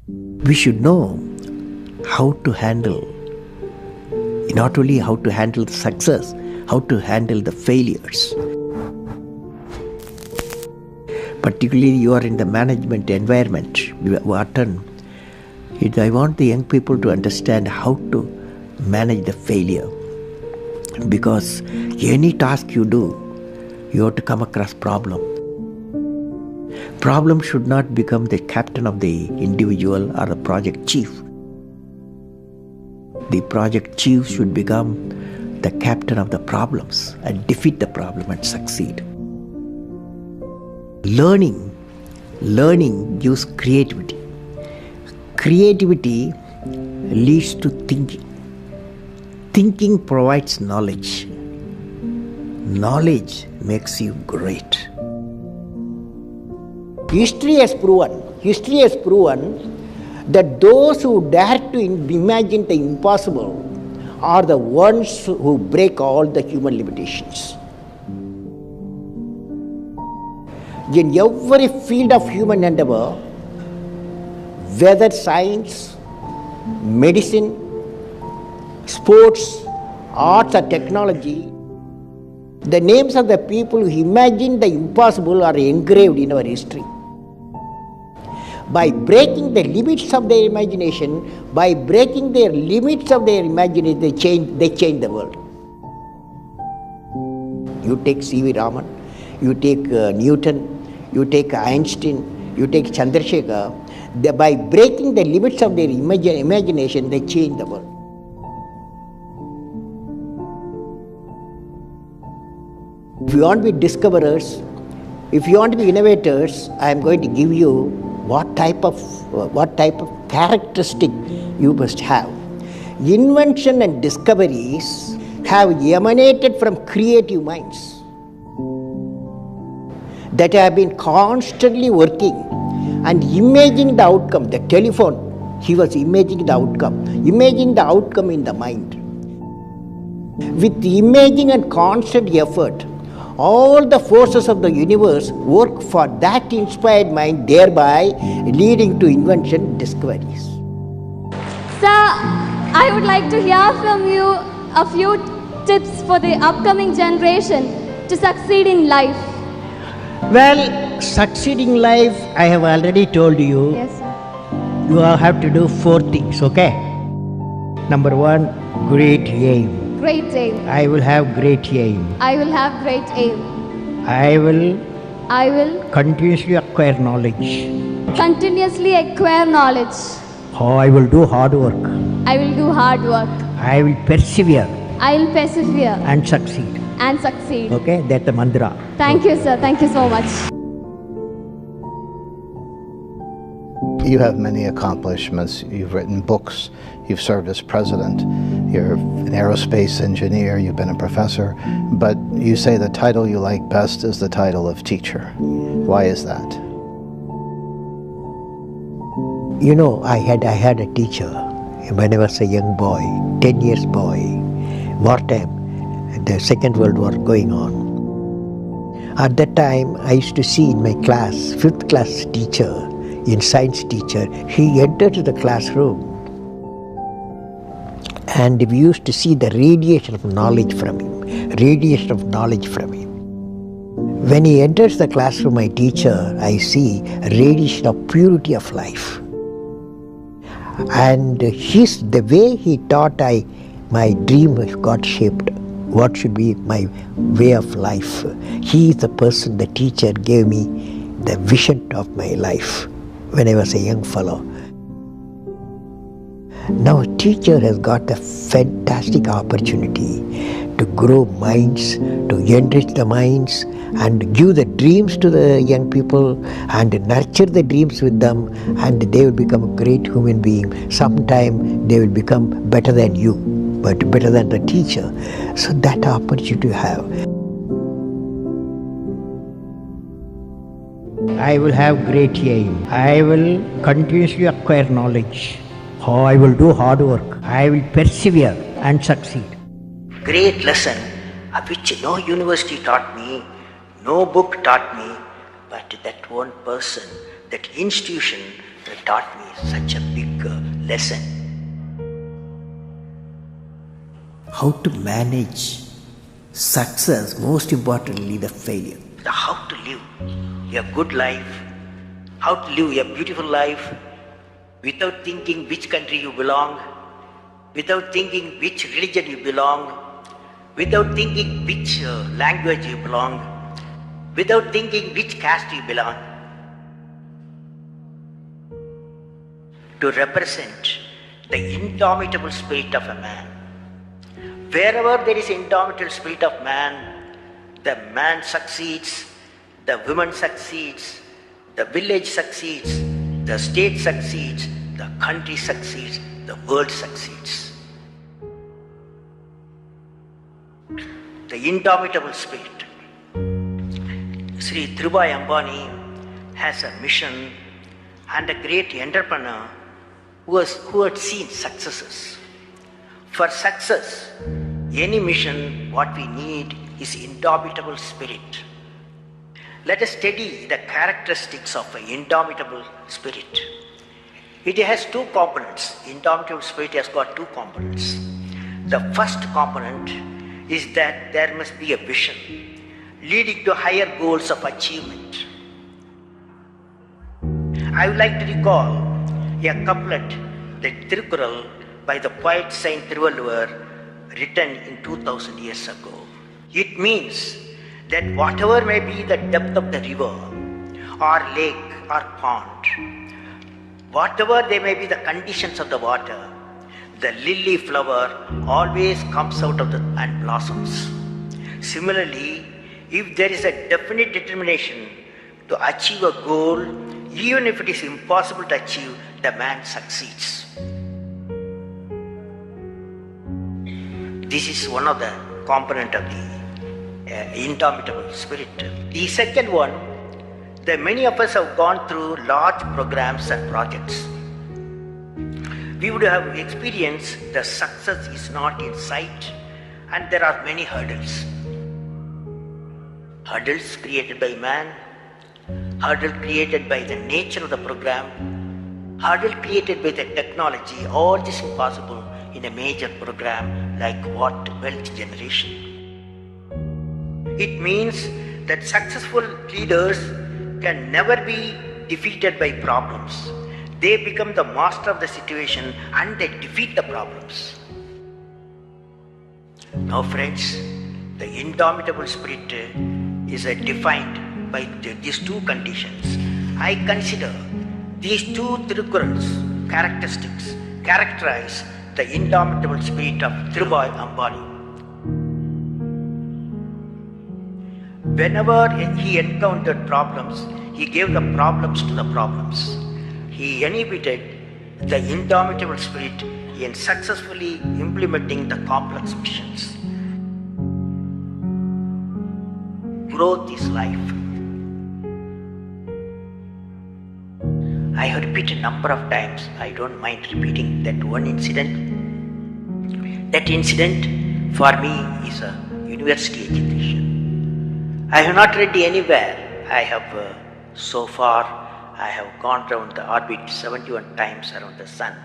We should know how to handle, not only how to handle the success, how to handle the failures. Particularly you are in the management environment, Wharton. I want the young people to understand how to manage the failure. Because any task you do, you have to come across problem. Problem should not become the captain of the individual or the project chief. The project chief should become the captain of the problems and defeat the problem and succeed. Learning gives creativity. Creativity leads to thinking. Thinking provides knowledge. Knowledge makes you great. History has proven that those who dare to imagine the impossible are the ones who break all the human limitations. In every field of human endeavor, whether science, medicine, sports, arts or technology, the names of the people who imagined the impossible are engraved in our history. By breaking the limits of their imagination, they change the world. You take C.V. Raman, you take Newton, you take Einstein, you take Chandrasekhar. By breaking the limits of their imagination, they change the world. If you want to be discoverers, if you want to be innovators, I am going to give you what type of characteristic you must have. Invention and discoveries have emanated from creative minds that have been constantly working and imagining the outcome. The telephone, he was imagining the outcome in the mind. With imaging and constant effort, all the forces of the universe work for that inspired mind, thereby leading to invention discoveries. Sir, I would like to hear from you a few tips for the upcoming generation to succeed in life. Well, succeeding life, I have already told you. Yes, sir. You have to do 4 things, okay? Number 1, great aim. Great aim. I will have great aim. I will have great aim. I will continuously acquire knowledge. Knowledge. I will do hard work. I will do hard work. I will persevere. And succeed. Okay, that's the mantra. Thank you, sir. Thank you so much. You have many accomplishments. You've written books. You've served as president. You're an aerospace engineer. You've been a professor. But you say the title you like best is the title of teacher. Why is that? You know, I had a teacher when I was a young boy, 10 years boy, wartime, the Second World War going on. At that time, I used to see in my class, 5th class teacher, in science teacher, he entered the classroom and we used to see the radiation of knowledge from him. When he enters the classroom, my teacher, I see a radiation of purity of life. And the way he taught, my dream got shaped. What should be my way of life? He is the person, the teacher gave me the vision of my life when I was a young fellow. Now a teacher has got a fantastic opportunity to grow minds, to enrich the minds and give the dreams to the young people and nurture the dreams with them, and they will become a great human being. Sometime they will become better than you, but better than the teacher. So that opportunity you have. I will have great aim. I will continuously acquire knowledge. I will do hard work. I will persevere and succeed. Great lesson which no university taught me, no book taught me, but that one person, that institution taught me such a big lesson. How to manage success, most importantly the failure. How to live a good life, how to live a beautiful life without thinking which country you belong, without thinking which religion you belong, without thinking which language you belong, without thinking which caste you belong. To represent the indomitable spirit of a man. Wherever there is indomitable spirit of man, the man succeeds, the woman succeeds, the village succeeds, the state succeeds, the country succeeds, the world succeeds. The indomitable spirit. Sri Dhirubhai Ambani has a mission and a great entrepreneur who had seen successes. For success, any mission, what we need is indomitable spirit. Let us study the characteristics of an indomitable spirit. It has two components. Indomitable spirit has got two components. The first component is that there must be a vision leading to higher goals of achievement. I would like to recall a couplet, the Tirukkural, by the poet Saint Thiruvalluvar, written in 2000 years ago. It means that whatever may be the depth of the river or lake or pond, whatever they may be the conditions of the water, the lily flower always comes out of and blossoms. Similarly, if there is a definite determination to achieve a goal, even if it is impossible to achieve, the man succeeds. This is one of the components of the indomitable spirit. The second one, that many of us have gone through large programs and projects. We would have experienced the success is not in sight and there are many hurdles. Hurdles created by man, hurdle created by the nature of the program, hurdle created by the technology, all this is possible in a major program like what wealth generation. It means that successful leaders can never be defeated by problems. They become the master of the situation and they defeat the problems. Now friends, the indomitable spirit is defined by these two conditions. I consider these two Tirukkurals characteristics characterize the indomitable spirit of Dhirubhai Ambani. Whenever he encountered problems, he gave the problems to the problems. He inhibited the indomitable spirit in successfully implementing the complex missions. Growth is life. I have repeated a number of times, I don't mind repeating that one incident. That incident for me is a university education. I have not read anywhere. I have so far, I have gone round the orbit 71 times around the sun.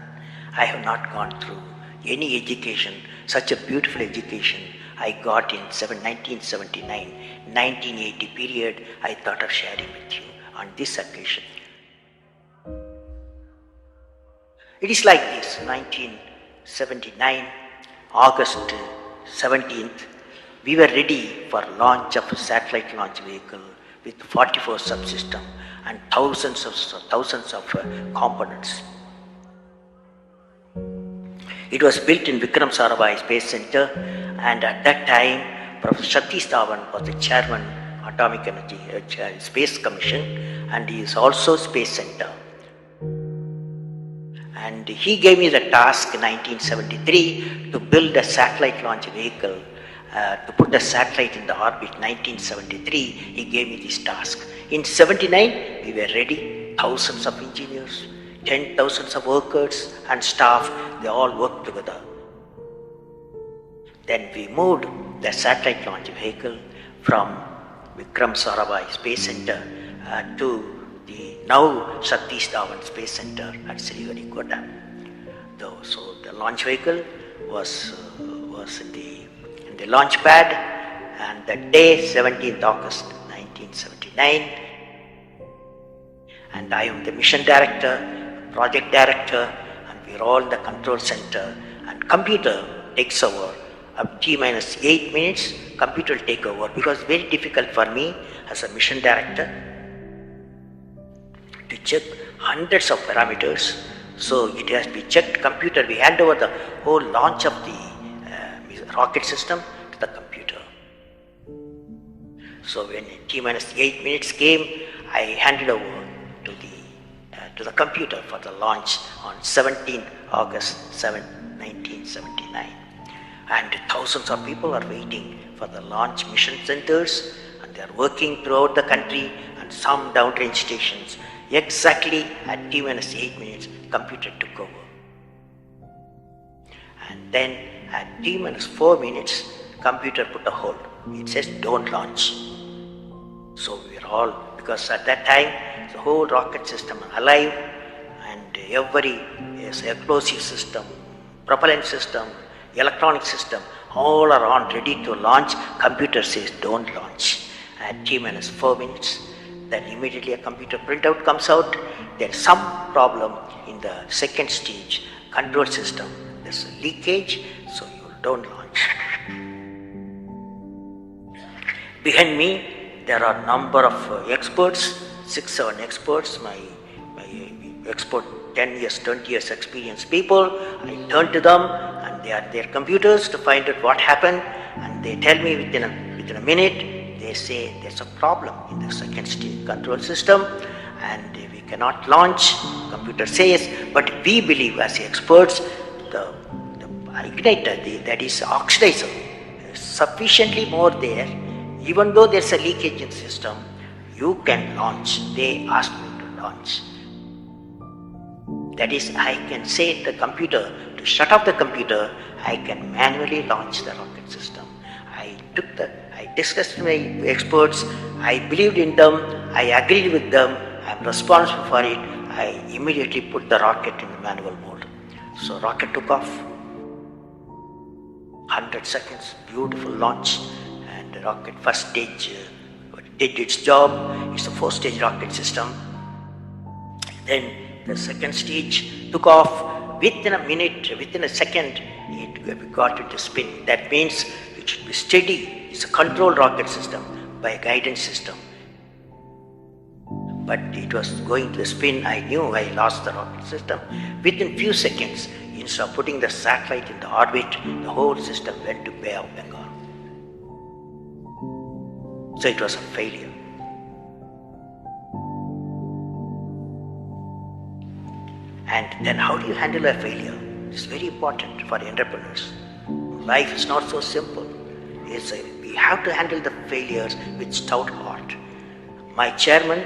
I have not gone through any education, such a beautiful education I got in 1979, 1980 period. I thought of sharing with you on this occasion. It is like this, 1979, August 17th, we were ready for launch of a satellite launch vehicle with 44 subsystems and thousands of components. It was built in Vikram Sarabhai Space Center, and at that time, Professor Satish Dhawan was the chairman of Atomic Energy Space Commission, and he is also Space Center. And he gave me the task in 1973 to build a satellite launch vehicle, to put a satellite in the orbit. 1973, he gave me this task. In 79, we were ready, thousands of engineers, 10,000 of workers and staff, they all worked together. Then we moved the satellite launch vehicle from Vikram Sarabhai Space Center to the now Satish Dhawan Space Center at Sriharikota. So the launch vehicle was in the launch pad, and that day, 17th August 1979, and I am the mission director, project director, and we are all in the control center, and computer takes over. Up T-minus 8 minutes, computer will take over, because it's very difficult for me as a mission director to check hundreds of parameters. So it has to be checked. Computer, we hand over the whole launch of the rocket system to the computer. So when T-minus 8 minutes came, I handed over to the computer for the launch on 17th August 1979. And thousands of people are waiting for the launch mission centers, and they are working throughout the country and some downrange stations. Exactly at T-minus 8 minutes, computer took over. And then at T-minus 4 minutes, computer put a hold. It says don't launch. So we are all, because at that time, the whole rocket system alive, and every explosive system, propellant system, electronic system, all are on, ready to launch. Computer says don't launch. At T-minus 4 minutes, then immediately a computer printout comes out. There is some problem in the second stage control system. There's a leakage, so you don't launch. Behind me, there are a number of experts, 6-7 experts, my expert 10 years, 20 years experience people. I turn to them, and they are their computers to find out what happened, and they tell me within a minute. They say there's a problem in the second stage control system and we cannot launch. Computer says, but we believe as experts, the igniter, that is oxidizer, is sufficiently more there. Even though there's a leakage in the system, you can launch. They asked me to launch. That is, I can say to the computer to shut off the computer. I can manually launch the rocket system. I discussed with my experts, I believed in them, I agreed with them, I am responsible for it. I immediately put the rocket in the manual mode. So rocket took off, 100 seconds, beautiful launch, and the rocket first stage did its job. It's a 4-stage rocket system. Then the second stage took off. Within a minute, within a second, it got into spin. That means it should be steady. It's a controlled rocket system by a guidance system. But it was going to spin. I knew I lost the rocket system. Within few seconds, instead of putting the satellite in the orbit, the whole system went to Bay of Bengal. So it was a failure. And then how do you handle a failure? It's very important for entrepreneurs. Life is not so simple. We have to handle the failures with stout heart. My chairman,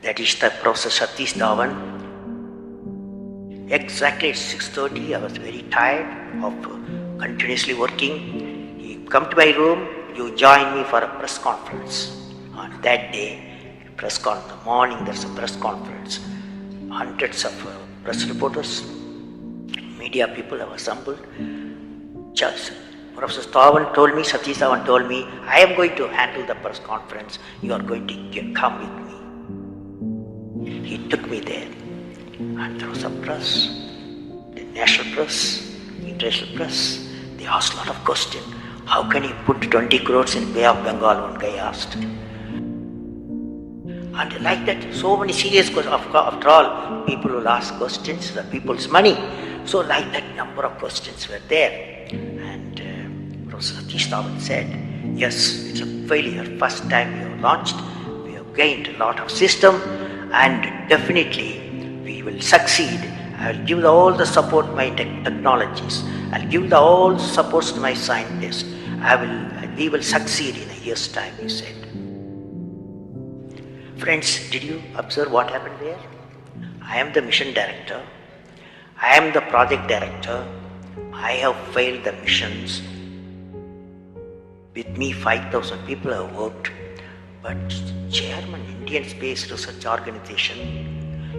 that is the Professor Satish Dhawan, exactly at 6:30, I was very tired of continuously working. He come to my room, you join me for a press conference. On that day, in the morning, there's a press conference. Hundreds of press reporters, media people have assembled. Professor Satish Dhawan told me, I am going to handle the press conference. You are going to come with me. He took me there. And there was a press, the national press, international press. They asked a lot of questions. How can you put 20 crores in Bay of Bengal? One guy asked. And like that, so many serious questions. After all, people will ask questions, the people's money. So like that, number of questions were there. And Professor Satish Dhawan said, yes, it's a failure. First time we have launched, we have gained a lot of system, and definitely we will succeed. I will give all the support to my technologies. I will give all the supports to my scientists. We will succeed in a year's time, he said. Friends, did you observe what happened there? I am the mission director. I am the project director. I have failed the missions. With me, 5,000 people have worked. But chairman Indian Space Research Organization,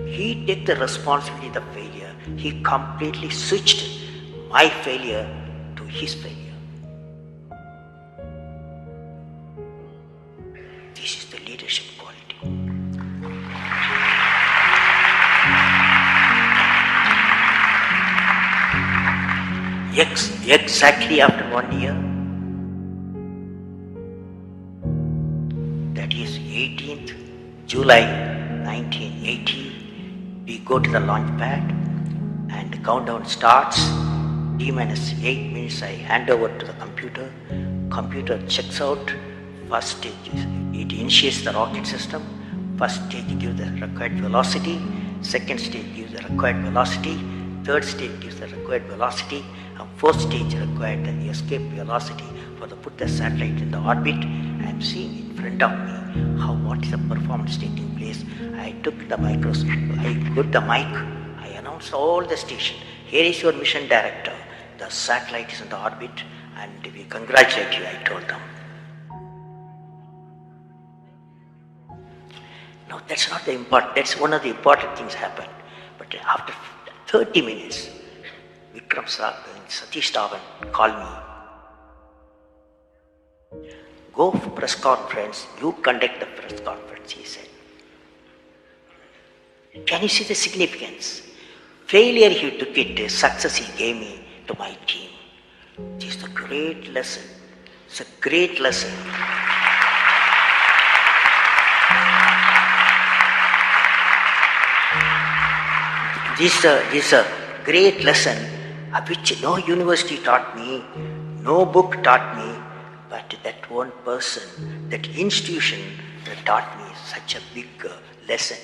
he took the responsibility of the failure. He completely switched my failure to his failure. This is the leadership quality. Exactly after 1 year, that is 18th July 1980, we go to the launch pad and the countdown starts. T-8 minutes I hand over to the computer. Computer checks out. First stage, it initiates the rocket system. First stage gives the required velocity. Second stage gives the required velocity. Third stage gives the required velocity. And fourth stage required the escape velocity for the put the satellite in the orbit. I am seeing in front of me what is the performance taking place. I took the microscope. I put the mic. I announced all the station. Here is your mission director. The satellite is in the orbit, and we congratulate you. I told them. No, that's not the important. That's one of the important things happened. But after 30 minutes, Vikram Satish Dhawan called me. Go for press conference. You conduct the press conference, he said. Can you see the significance? Failure he took it, success he gave me to my team. This is a great lesson. It's a great lesson. This is a great lesson which no university taught me, no book taught me, but that one person, that institution that taught me such a big lesson.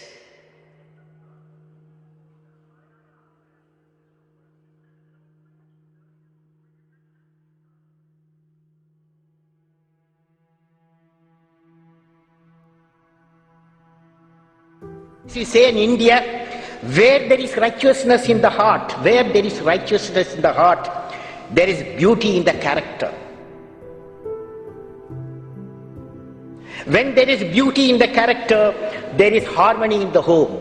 You say in India, where there is righteousness in the heart, there is beauty in the character. When there is beauty in the character, there is harmony in the home.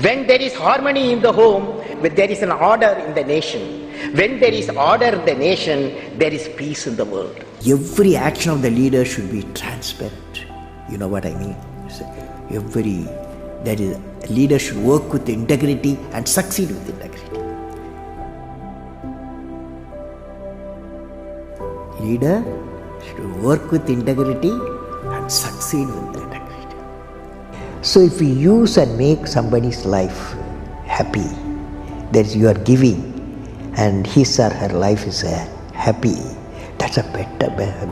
When there is harmony in the home, there is an order in the nation. When there is order in the nation, there is peace in the world. Every action of the leader should be transparent. You know what I mean? That is, a leader should work with integrity and succeed with integrity. Leader should work with integrity and succeed with integrity. So if you use and make somebody's life happy, that is, you are giving and his or her life is happy, that's a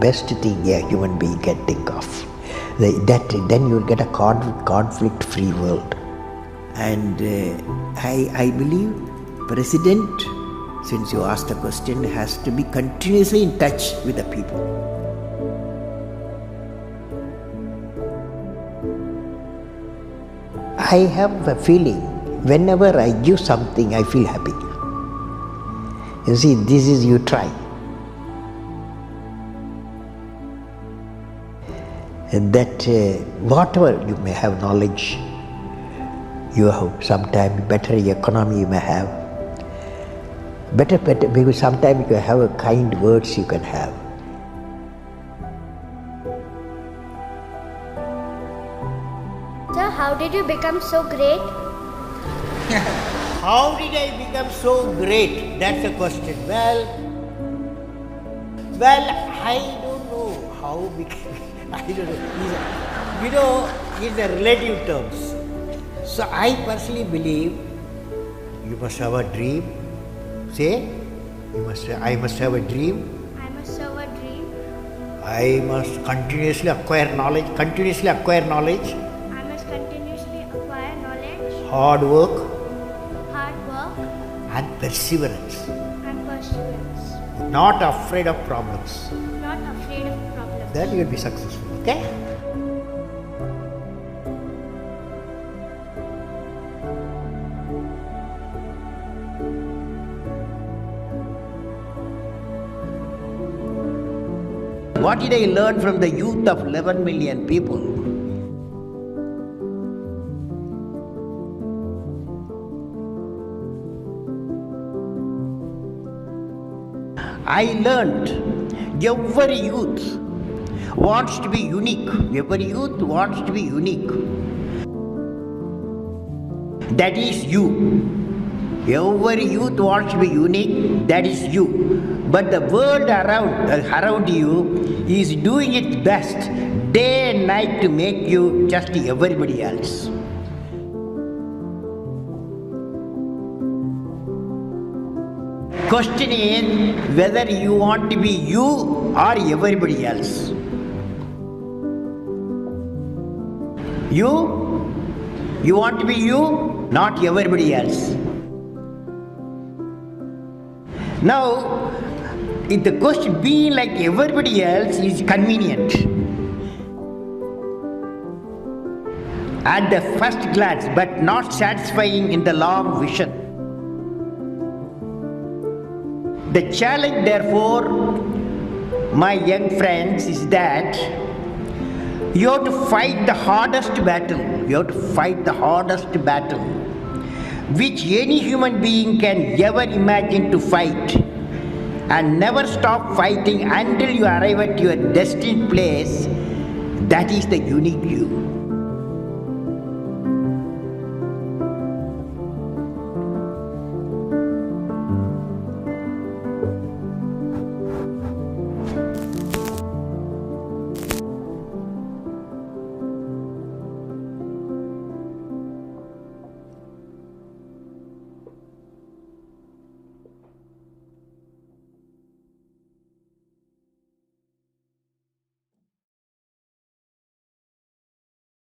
best thing a human being can think of. Then you will get a conflict-free world. And I believe President, since you asked the question, has to be continuously in touch with the people. I have a feeling, whenever I give something, I feel happy. You see, this is you try. And that whatever you may have knowledge, you have sometimes better economy you may have, better because sometimes you can have a kind words you can have. Sir, how did you become so great? How did I become so great? That's the question. Well, I don't know how became. I don't know. It's a relative terms. So I personally believe you must have a dream. Say, I must have a dream. I must have a dream. I must continuously acquire knowledge. I must continuously acquire knowledge. Hard work. And perseverance. perseverance. Not afraid of problems. Not afraid of problems. Then you will be successful. Okay? what did I learn from the youth of 11 million people? I learned every youth wants to be unique. Every youth wants to be unique. That is you. Every youth wants to be unique. That is you. But the world around you is doing its best day and night to make you just everybody else. Question is whether you want to be you or everybody else. You want to be you, not everybody else. Now, if the question being like everybody else is convenient at the first glance, but not satisfying in the long vision. The challenge, therefore, my young friends, is that you have to fight the hardest battle. You have to fight the hardest battle which any human being can ever imagine to fight, and never stop fighting until you arrive at your destined place. That is the unique you.